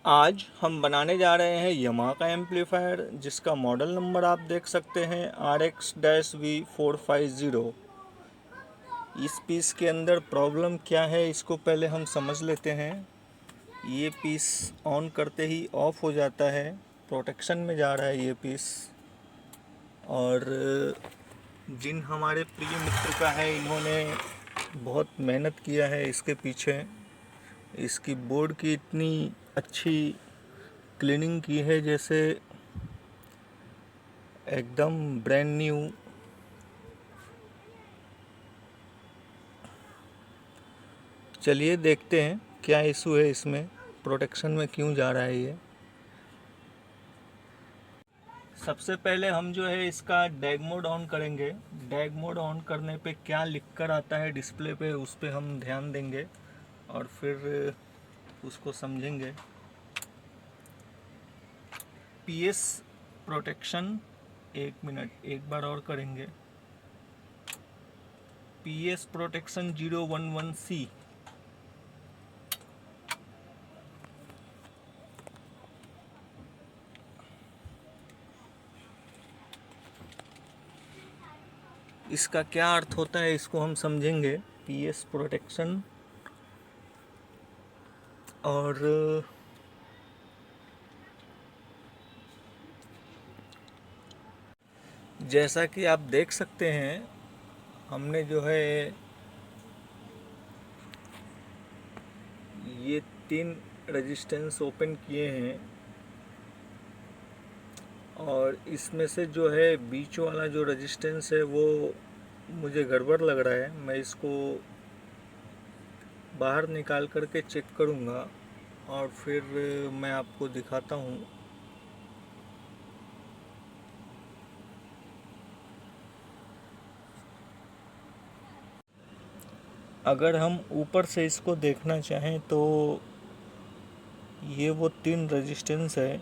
आज हम बनाने जा रहे हैं यमाहा का एम्पलीफायर, जिसका मॉडल नंबर आप देख सकते हैं RX-V450। इस पीस के अंदर प्रॉब्लम क्या है इसको पहले हम समझ लेते हैं। ये पीस ऑन करते ही ऑफ हो जाता है, प्रोटेक्शन में जा रहा है ये पीस। और जिन हमारे प्रिय मित्र का है, इन्होंने बहुत मेहनत किया है इसके पीछे। इसकी बोर्ड की इतनी अच्छी क्लीनिंग की है जैसे एकदम ब्रांड न्यू। चलिए देखते हैं क्या इशू है इसमें, प्रोटेक्शन में क्यों जा रहा है ये। सबसे पहले हम जो है इसका डैग मोड ऑन करेंगे। डैग मोड ऑन करने पे क्या लिख कर आता है डिस्प्ले पे, उस पर हम ध्यान देंगे और फिर उसको समझेंगे। पीएस प्रोटेक्शन, 1 मिनट एक बार और करेंगे। PS protection 011C। इसका क्या अर्थ होता है इसको हम समझेंगे। पीएस प्रोटेक्शन, और जैसा कि आप देख सकते हैं, हमने जो है ये 3 रेजिस्टेंस ओपन किए हैं, और इसमें से जो है बीच वाला जो रेजिस्टेंस है वो मुझे गड़बड़ लग रहा है। मैं इसको बाहर निकाल करके चेक करूँगा और फिर मैं आपको दिखाता हूँ। अगर हम ऊपर से इसको देखना चाहें तो ये वो 3 रेजिस्टेंस है।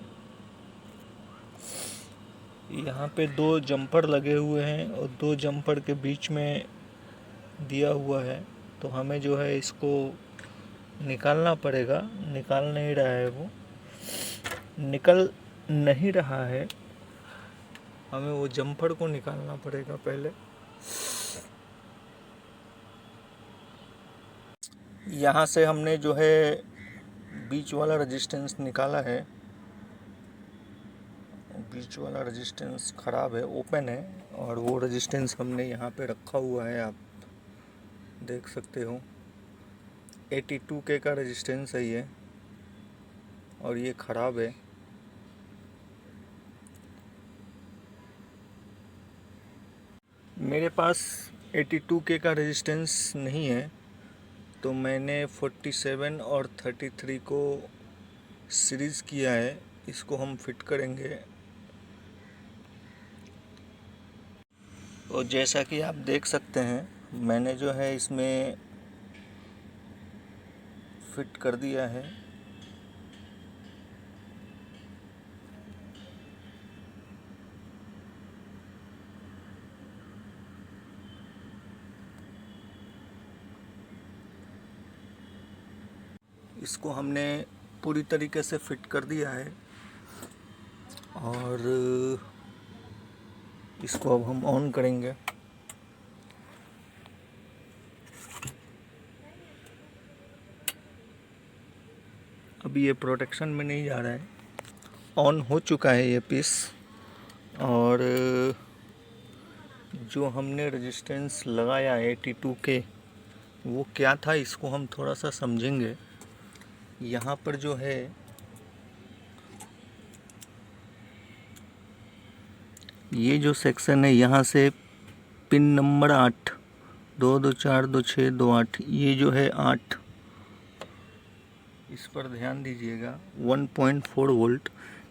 यहाँ पे 2 जंपर लगे हुए हैं और 2 जंपर के बीच में दिया हुआ है, तो हमें जो है इसको निकालना पड़ेगा। निकाल नहीं रहा है, वो निकल नहीं रहा है। हमें वो जंपर को निकालना पड़ेगा पहले। यहाँ से हमने जो है बीच वाला रेजिस्टेंस निकाला है। बीच वाला रेजिस्टेंस ख़राब है, ओपन है, और वो रेजिस्टेंस हमने यहाँ पे रखा हुआ है, आप देख सकते हो। 82K का रेजिस्टेंस है ये, और ये ख़राब है। मेरे पास 82K का रेजिस्टेंस नहीं है, तो मैंने 47 और 33 को सीरीज़ किया है। इसको हम फिट करेंगे। और जैसा कि आप देख सकते हैं, मैंने जो है इसमें फिट कर दिया है। इसको हमने पूरी तरीके से फिट कर दिया है, और इसको अब हम ऑन करेंगे। अभी ये प्रोटेक्शन में नहीं जा रहा है, ऑन हो चुका है ये पीस। और जो हमने रेजिस्टेंस लगाया 82K, वो क्या था इसको हम थोड़ा सा समझेंगे। यहाँ पर जो है ये जो सेक्शन है, यहाँ से पिन नंबर 8, 2 2 4 2 6 2 8, ये जो है 8, इस पर ध्यान दीजिएगा। 1.4 वोल्ट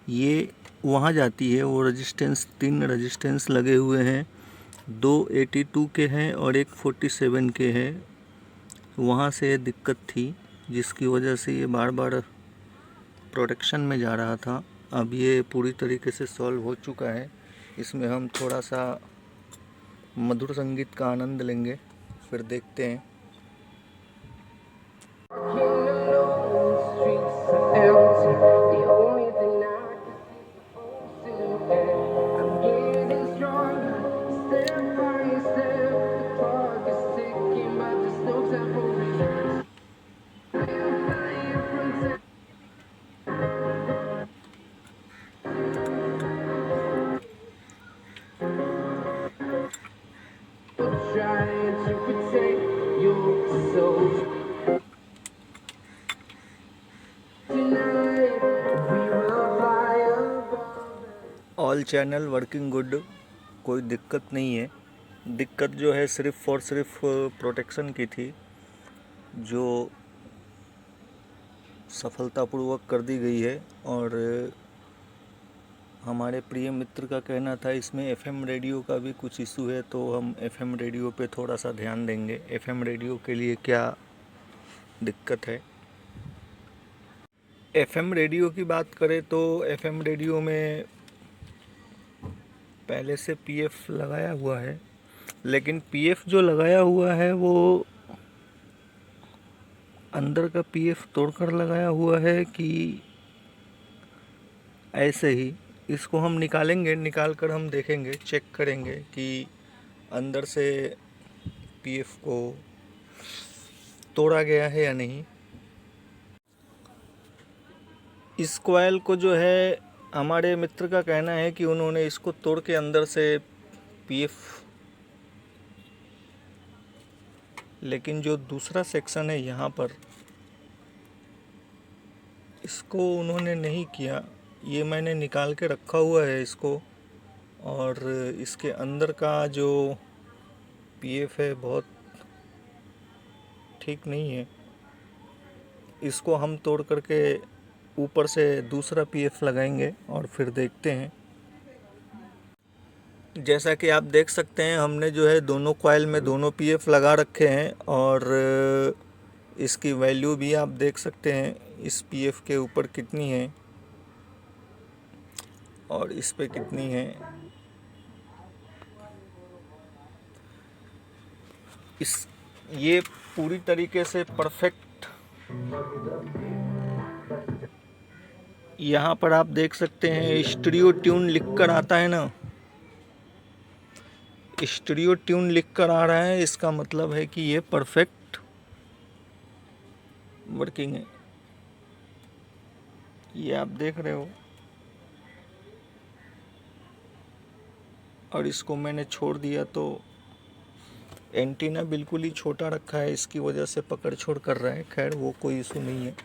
ये वहाँ जाती है। वो रेजिस्टेंस, 3 रेजिस्टेंस लगे हुए हैं, 2 82 के हैं और एक 47 के है। वहाँ से दिक्कत थी, जिसकी वजह से ये बार बार प्रोटेक्शन में जा रहा था। अब ये पूरी तरीके से सॉल्व हो चुका है। इसमें हम थोड़ा सा मधुर संगीत का आनंद लेंगे, फिर देखते हैं। You know the streets are empty. All channel working good, कोई दिक्कत नहीं है। दिक्कत जो है सिर्फ और सिर्फ प्रोटेक्शन की थी, जो सफलतापूर्वक कर दी गई है। और हमारे प्रिय मित्र का कहना था इसमें एफएम रेडियो का भी कुछ इशू है, तो हम एफएम रेडियो पे थोड़ा सा ध्यान देंगे। एफएम रेडियो के लिए क्या दिक्कत है। एफएम रेडियो की बात करें तो एफएम रेडियो में पहले से पीएफ लगाया हुआ है, लेकिन पीएफ जो लगाया हुआ है वो अंदर का पीएफ तोड़कर लगाया हुआ है कि ऐसे ही। इसको हम निकालेंगे, निकाल कर हम देखेंगे, चेक करेंगे कि अंदर से पीएफ को तोड़ा गया है या नहीं। इस कॉइल को जो है हमारे मित्र का कहना है कि उन्होंने इसको तोड़ के अंदर से पीएफ, लेकिन जो दूसरा सेक्शन है यहाँ पर, इसको उन्होंने नहीं किया। ये मैंने निकाल के रखा हुआ है इसको, और इसके अंदर का जो पीएफ है बहुत ठीक नहीं है। इसको हम तोड़ करके ऊपर से दूसरा पीएफ लगाएंगे और फिर देखते हैं। जैसा कि आप देख सकते हैं, हमने जो है दोनों कॉइल में दोनों पीएफ लगा रखे हैं, और इसकी वैल्यू भी आप देख सकते हैं इस पीएफ के ऊपर कितनी है और इस पे कितनी है। ये पूरी तरीके से परफेक्ट, यहाँ पर आप देख सकते हैं स्टीरियो ट्यून लिखकर आता है ना, स्टीरियो ट्यून लिखकर आ रहा है, इसका मतलब है कि ये परफेक्ट वर्किंग है। ये आप देख रहे हो, और इसको मैंने छोड़ दिया तो एंटीना बिल्कुल ही छोटा रखा है, इसकी वजह से पकड़ छोड़ कर रहा है। खैर वो कोई इशू नहीं है।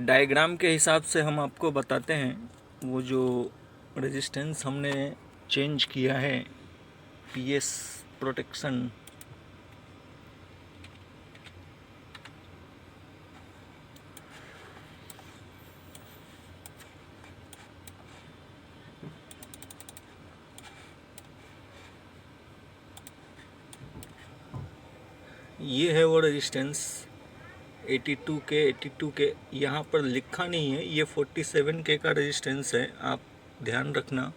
डायग्राम के हिसाब से हम आपको बताते हैं, वो जो रेजिस्टेंस हमने चेंज किया है पीएस प्रोटेक्शन, ये है वो रेजिस्टेंस 82 के यहाँ पर लिखा नहीं है, ये 47K का रेजिस्टेंस है। आप ध्यान रखना,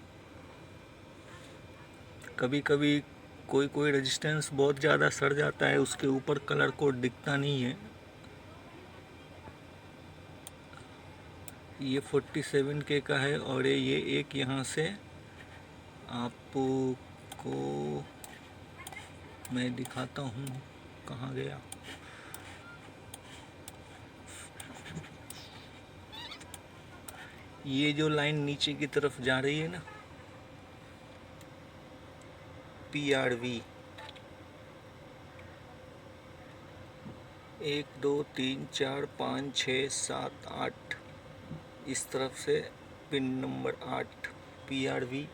कभी कभी कोई रेजिस्टेंस बहुत ज़्यादा सड़ जाता है, उसके ऊपर कलर कोड दिखता नहीं है। ये 47K का है, और ये एक यहाँ से आपको मैं दिखाता हूँ, कहाँ गया। ये जो लाइन नीचे की तरफ जा रही है ना, PRV 1 2 3 4 5 6 7 8, इस तरफ से पिन नंबर 8 PRV